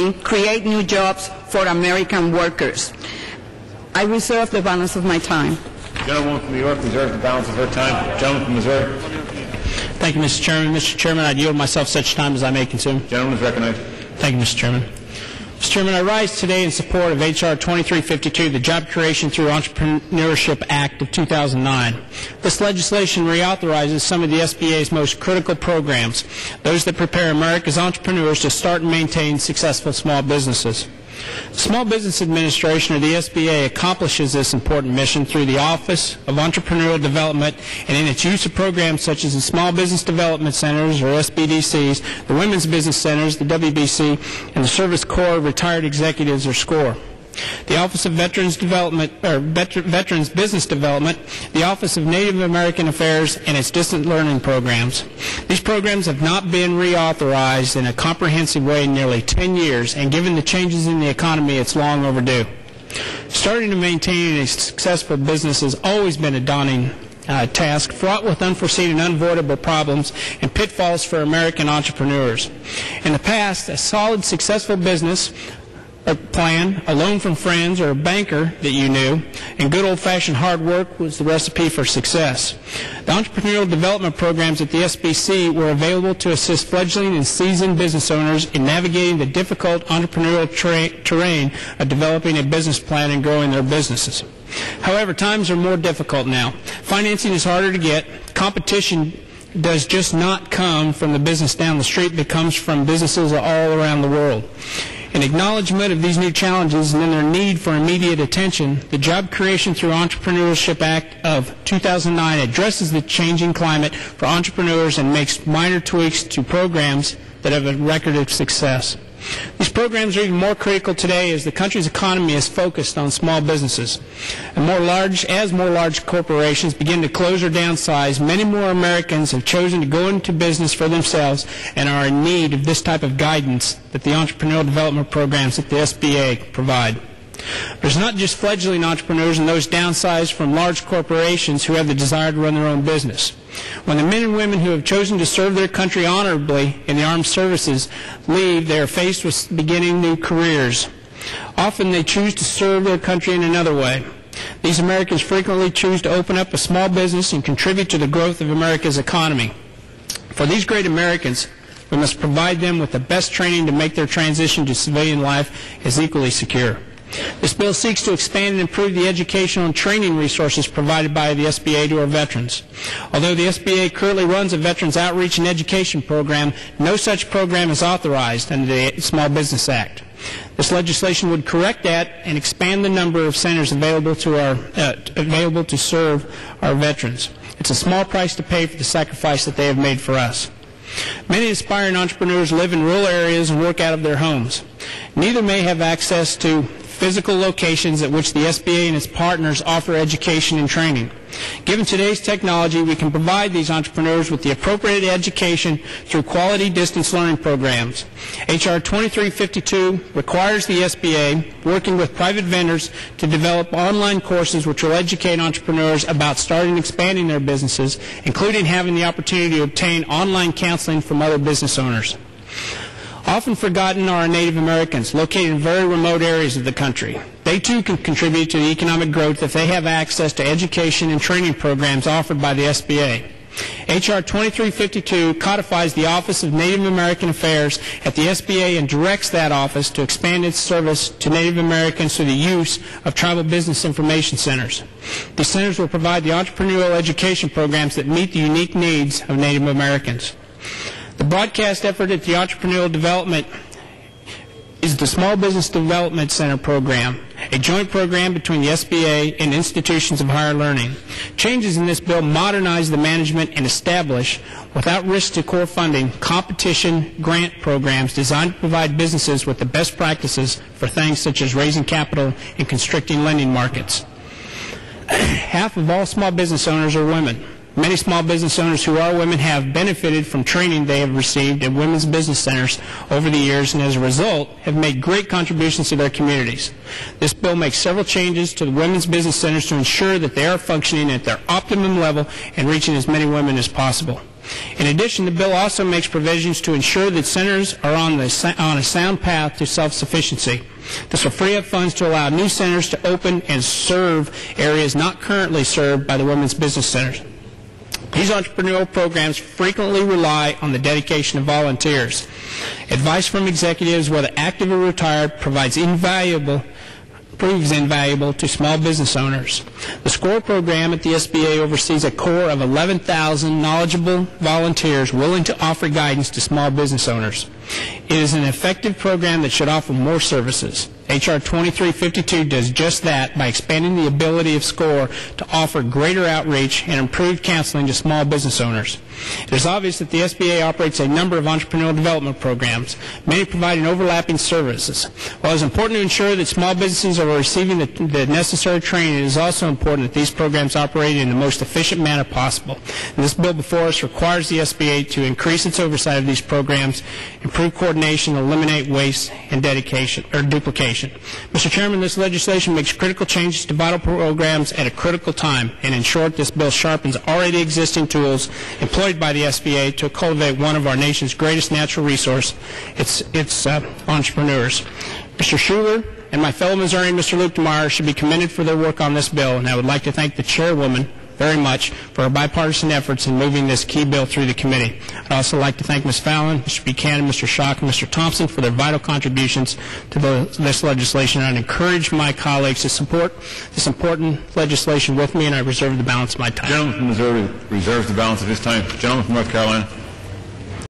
meaning create new jobs for American workers. I reserve the balance of my time. Gentlewoman from New York reserves the balance of her time. Gentleman from Missouri. Thank you, Mr. Chairman. Mr. Chairman, I yield myself such time as I may consume. Gentleman is recognized. Thank you, Mr. Chairman. Mr. Chairman, I rise today in support of H.R. 2352, the Job Creation Through Entrepreneurship Act of 2009. This legislation reauthorizes some of the SBA's most critical programs, those that prepare America's entrepreneurs to start and maintain successful small businesses. The Small Business Administration, or the SBA, accomplishes this important mission through the Office of Entrepreneurial Development and in its use of programs such as the Small Business Development Centers, or SBDCs, the Women's Business Centers, the WBC, and the Service Corps of Retired Executives, or SCORE. The Office of Veterans Development, or Veterans Business Development, the Office of Native American Affairs, and its distant learning programs. These programs have not been reauthorized in a comprehensive way in nearly 10 years, and given the changes in the economy, it's long overdue. Starting to maintain a successful business has always been a daunting task, fraught with unforeseen and unavoidable problems and pitfalls for American entrepreneurs. In the past, a solid, successful business a plan, a loan from friends, or a banker that you knew, and good old-fashioned hard work was the recipe for success. The entrepreneurial development programs at the SBC were available to assist fledgling and seasoned business owners in navigating the difficult entrepreneurial terrain of developing a business plan and growing their businesses. However, times are more difficult now. Financing is harder to get. Competition does just not come from the business down the street, but comes from businesses all around the world. In acknowledgment of these new challenges and in their need for immediate attention, the Job Creation Through Entrepreneurship Act of 2009 addresses the changing climate for entrepreneurs and makes minor tweaks to programs that have a record of success. These programs are even more critical today as the country's economy is focused on small businesses. As more large corporations begin to close or downsize, many more Americans have chosen to go into business for themselves and are in need of this type of guidance that the entrepreneurial development programs at the SBA provide. There's not just fledgling entrepreneurs and those downsized from large corporations who have the desire to run their own business. When the men and women who have chosen to serve their country honorably in the armed services leave, they are faced with beginning new careers. Often they choose to serve their country in another way. These Americans frequently choose to open up a small business and contribute to the growth of America's economy. For these great Americans, we must provide them with the best training to make their transition to civilian life as equally secure. This bill seeks to expand and improve the educational and training resources provided by the SBA to our veterans. Although the SBA currently runs a Veterans Outreach and Education Program, no such program is authorized under the Small Business Act. This legislation would correct that and expand the number of centers available to serve our veterans. It's a small price to pay for the sacrifice that they have made for us. Many aspiring entrepreneurs live in rural areas and work out of their homes. Neither may have access to physical locations at which the SBA and its partners offer education and training. Given today's technology, we can provide these entrepreneurs with the appropriate education through quality distance learning programs. H.R. 2352 requires the SBA, working with private vendors, to develop online courses which will educate entrepreneurs about starting and expanding their businesses, including having the opportunity to obtain online counseling from other business owners. Often forgotten are our Native Americans, located in very remote areas of the country. They too can contribute to the economic growth if they have access to education and training programs offered by the SBA. H.R. 2352 codifies the Office of Native American Affairs at the SBA and directs that office to expand its service to Native Americans through the use of tribal business information centers. These centers will provide the entrepreneurial education programs that meet the unique needs of Native Americans. The broadcast effort at the Entrepreneurial Development is the Small Business Development Center program, a joint program between the SBA and institutions of higher learning. Changes in this bill modernize the management and establish, without risk to core funding, competition grant programs designed to provide businesses with the best practices for things such as raising capital and constricting lending markets. Half of all small business owners are women. Many small business owners who are women have benefited from training they have received at women's business centers over the years, and as a result have made great contributions to their communities. This bill makes several changes to the women's business centers to ensure that they are functioning at their optimum level and reaching as many women as possible. In addition, the bill also makes provisions to ensure that centers are on a sound path to self-sufficiency. This will free up funds to allow new centers to open and serve areas not currently served by the women's business centers. These entrepreneurial programs frequently rely on the dedication of volunteers. Advice from executives, whether active or retired, proves invaluable to small business owners. The SCORE program at the SBA oversees a core of 11,000 knowledgeable volunteers willing to offer guidance to small business owners. It is an effective program that should offer more services. H.R. 2352 does just that by expanding the ability of SCORE to offer greater outreach and improved counseling to small business owners. It is obvious that the SBA operates a number of entrepreneurial development programs, many providing overlapping services. While it is important to ensure that small businesses are receiving the necessary training, it is also important that these programs operate in the most efficient manner possible. And this bill before us requires the SBA to increase its oversight of these programs, improve coordination, eliminate waste and duplication. Mr. Chairman, this legislation makes critical changes to vital programs at a critical time, and in short, this bill sharpens already existing tools employed by the SBA to cultivate one of our nation's greatest natural resource, its entrepreneurs. Mr. Schuler and my fellow Missourian, Mr. Luke DeMeyer, should be commended for their work on this bill, and I would like to thank the chairwoman very much for her bipartisan efforts in moving this key bill through the committee. I'd also like to thank Ms. Fallon, Mr. Buchanan, Mr. Schock, and Mr. Thompson for their vital contributions to this legislation. I'd encourage my colleagues to support this important legislation with me, and I reserve the balance of my time. The gentleman from Missouri reserves the balance of his time. The gentleman from North Carolina.